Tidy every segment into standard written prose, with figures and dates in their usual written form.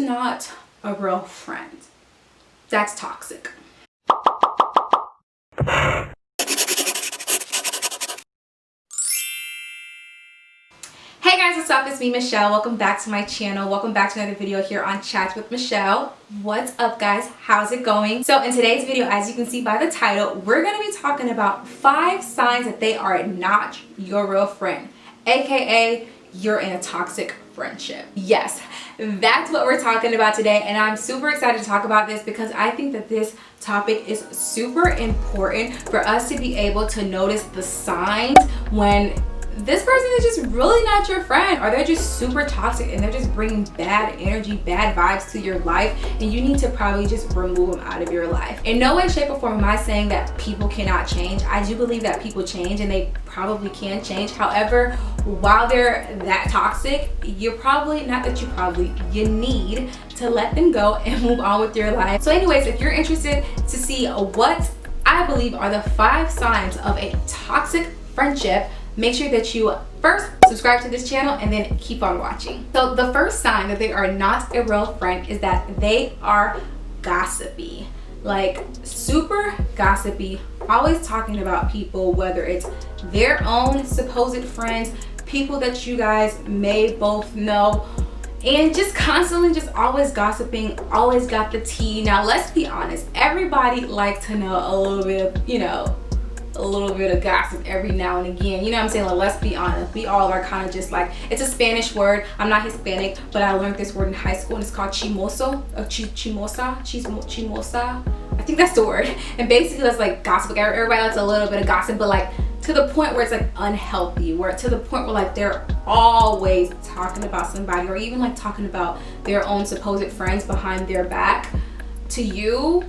not a real friend. That's toxic. Hey guys, what's up? It's me, Michelle. Welcome back to my channel. Welcome back to another video here on Chats with Michelle. What's up, guys? How's it going? So in today's video, as you can see by the title, we're going to be talking about 5 signs that they are not your real friend, aka you're in a toxic friendship. Yes, that's what we're talking about today, and I'm super excited to talk about this because I think that this topic is super important for us to be able to notice the signs when this person is just really not your friend, or they're just super toxic and they're just bringing bad energy, bad vibes to your life, and you need to probably just remove them out of your life. In no way, shape, or form am I saying that people cannot change. I do believe that people change and they probably can change. However, while they're that toxic, you need to let them go and move on with your life. So anyways, if you're interested to see what I believe are the 5 signs of a toxic friendship, make sure that you first subscribe to this channel and then keep on watching. So the first sign that they are not a real friend is that they are gossipy. Like super gossipy, always talking about people, whether it's their own supposed friends, people that you guys may both know, and just constantly just always gossiping, always got the tea. Now let's be honest, everybody likes to know a little bit of, a little bit of gossip every now and again. You know what I'm saying? Like, let's be honest, we all are kind of just like, it's a Spanish word. I'm not Hispanic, but I learned this word in high school, and it's called chimoso, chimosa. I think that's the word. And basically that's like gossip. Like, everybody likes a little bit of gossip, but like to the point where it's like unhealthy, where to the point where like they're always talking about somebody, or even like talking about their own supposed friends behind their back to you.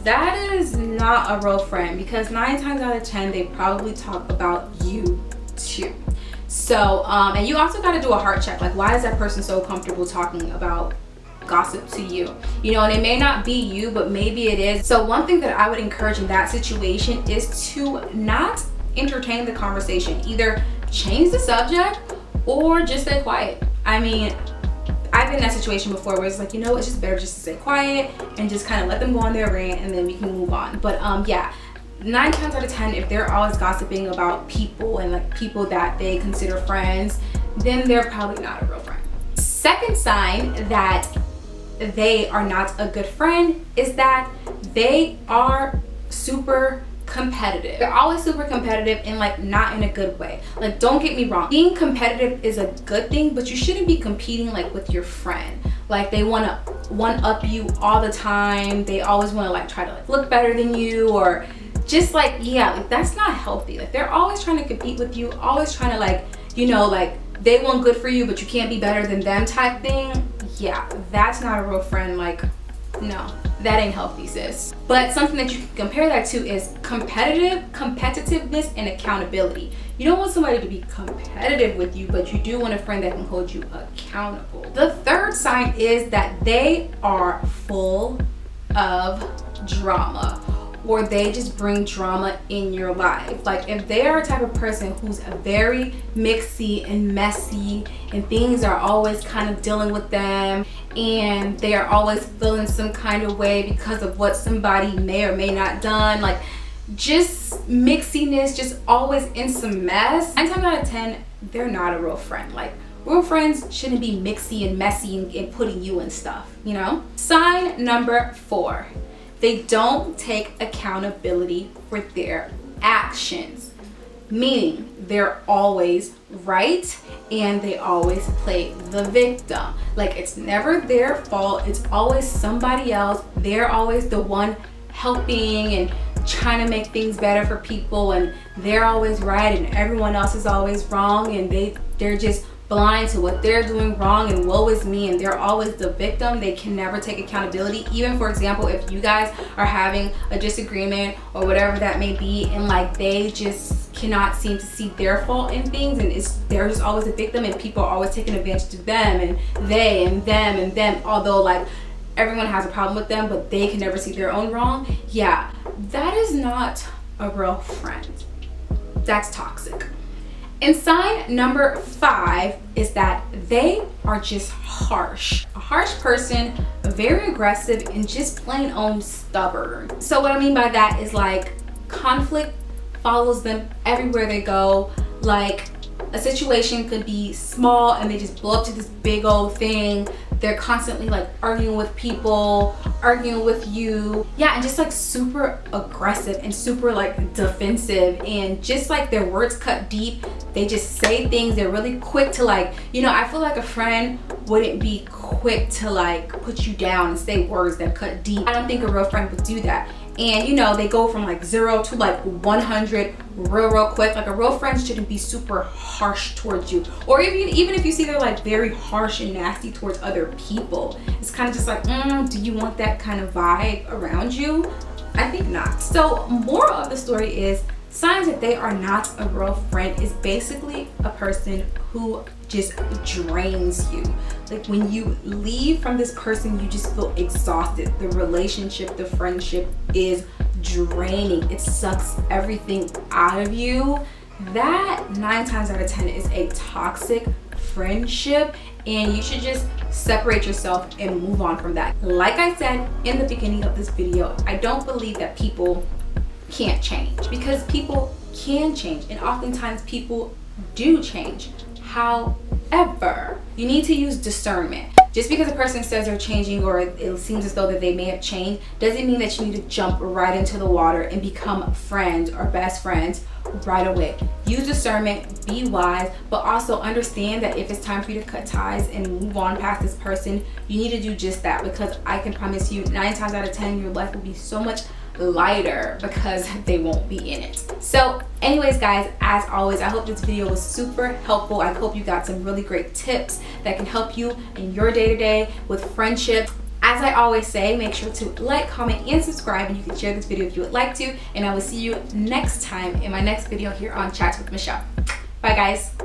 That is not a real friend, because 9 times out of 10 they probably talk about you too. So and you also got to do a heart check. Like, why is that person so comfortable talking about gossip to you? You know, and it may not be you, but maybe it is. So one thing that I would encourage in that situation is to not entertain the conversation. Either change the subject or just stay quiet. I mean, I've been in that situation before where it's like, you know, it's just better just to stay quiet and just kind of let them go on their rant, and then we can move on. But yeah, 9 times out of 10, if they're always gossiping about people and like people that they consider friends, then they're probably not a real friend. Second sign that they are not a good friend is that they are super competitive. They're always super competitive, and like not in a good way. Like, don't get me wrong, being competitive is a good thing, but you shouldn't be competing like with your friend. Like, they want to one up you all the time. They always want to like try to like look better than you, or just like, yeah, like that's not healthy. Like, they're always trying to compete with you, always trying to like, you know, like they want good for you but you can't be better than them type thing. Yeah, that's not a real friend. Like, no, that ain't healthy, sis. But something that you can compare that to is competitiveness and accountability. You don't want somebody to be competitive with you, but you do want a friend that can hold you accountable. The third sign is that they are full of drama, or they just bring drama in your life. Like, if they are a type of person who's very mixy and messy, and things are always kind of dealing with them, and they are always feeling some kind of way because of what somebody may or may not done, like just mixiness, just always in some mess, 9 times out of 10 they're not a real friend. Like, real friends shouldn't be mixy and messy and putting you in stuff, you know? Sign number 4. They don't take accountability for their actions, meaning they're always right and they always play the victim. Like, it's never their fault, it's always somebody else. They're always the one helping and trying to make things better for people, and they're always right and everyone else is always wrong, and they're just blind to what they're doing wrong, and woe is me, and they're always the victim. They can never take accountability. Even, for example, if you guys are having a disagreement or whatever that may be, and like they just cannot seem to see their fault in things, and they're just always a victim, and people are always taking advantage of them, and they and them and them, although like everyone has a problem with them, but they can never see their own wrong. Yeah, that is not a real friend. That's toxic. And sign number 5 is that they are just harsh. A harsh person, very aggressive, and just plain old stubborn. So what I mean by that is like conflict follows them everywhere they go. Like a situation could be small and they just blow up to this big old thing. They're constantly like arguing with people, arguing with you. Yeah, and just like super aggressive and super like defensive, and just like their words cut deep. They just say things. They're really quick to like, you know, I feel like a friend wouldn't be quick to like put you down and say words that cut deep. I don't think a real friend would do that. And you know, they go from like 0 to like 100 real quick. Like a real friend shouldn't be super harsh towards you, or even if you see they're like very harsh and nasty towards other people, it's kind of just like, do you want that kind of vibe around you? I think not. So moral of the story is, signs that they are not a real friend is basically a person who just drains you. Like when you leave from this person, you just feel exhausted. The relationship, the friendship is draining. It sucks everything out of you. That 9 times out of 10 is a toxic friendship, and you should just separate yourself and move on from that. Like I said in the beginning of this video, I don't believe that people can't change, because people can change, and oftentimes people do change. However, you need to use discernment. Just because a person says they're changing, or it seems as though that they may have changed, doesn't mean that you need to jump right into the water and become friends or best friends right away. Use discernment, be wise, but also understand that if it's time for you to cut ties and move on past this person, you need to do just that, because I can promise you 9 times out of 10 your life will be so much lighter because they won't be in it. So anyways guys, as always, I hope this video was super helpful. I hope you got some really great tips that can help you in your day-to-day with friendship. As I always say, make sure to like, comment, and subscribe, and you can share this video if you would like to, and I will see you next time in my next video here on Chats with Michelle. Bye guys.